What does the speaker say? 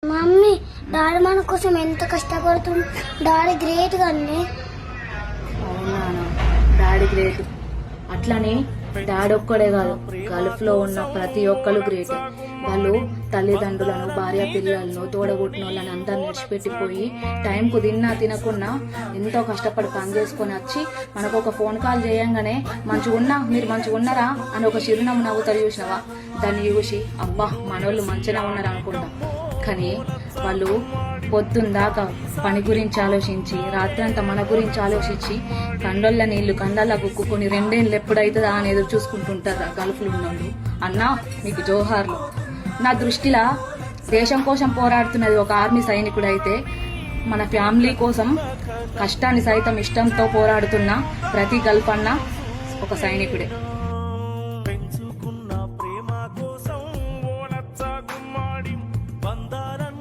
Mummy daddy మన కోసం ఎంత కష్టపడుతుంది. డాడీ గ్రేట్ గానే. అవునా, డాడీ గ్రేట్. అట్లనే డాడీ ఒక్కడే కాదు, గల్ఫ్ లో ఉన్న ప్రతి ఒక్కరు గ్రేట్. వాళ్ళు తల్లిదండ్రులను, భార్య పిల్లలను, తోడబుట్టిన వాళ్ళని అందరు నడిచిపెట్టిపోయి టైంకు తిన్నా తినకున్నా ఎంతో కష్టపడి పని చేసుకొని వచ్చి మనకు ఒక ఫోన్ కాల్ చేయంగానే మీరు మంచిగా ఉన్నారా అని ఒక చిరునవ్వు నవ్వుతారు చూసినావా, దాన్ని చూసి అబ్బా మనోళ్ళు మంచిగా ఉన్నారు అనుకుంటాం. కానీ వాళ్ళు పొద్దుందాకా పని గురించి ఆలోచించి రాత్రంతా మన గురించి ఆలోచించి కండోళ్ళ నీళ్లు కండల్లా కుక్కుని 2 ఏళ్ళు ఎప్పుడైతుందా అని ఎదురు చూసుకుంటుంటారు గల్ఫ్లు ఉన్నోళ్ళు. అన్నా మీకు జోహార్లు. నా దృష్టిలో దేశం కోసం పోరాడుతున్నది ఒక ఆర్మీ సైనికుడు అయితే, మన ఫ్యామిలీ కోసం కష్టాన్ని సైతం ఇష్టంతో పోరాడుతున్న ప్రతి గల్ఫ్ అన్న ఒక సైనికుడే.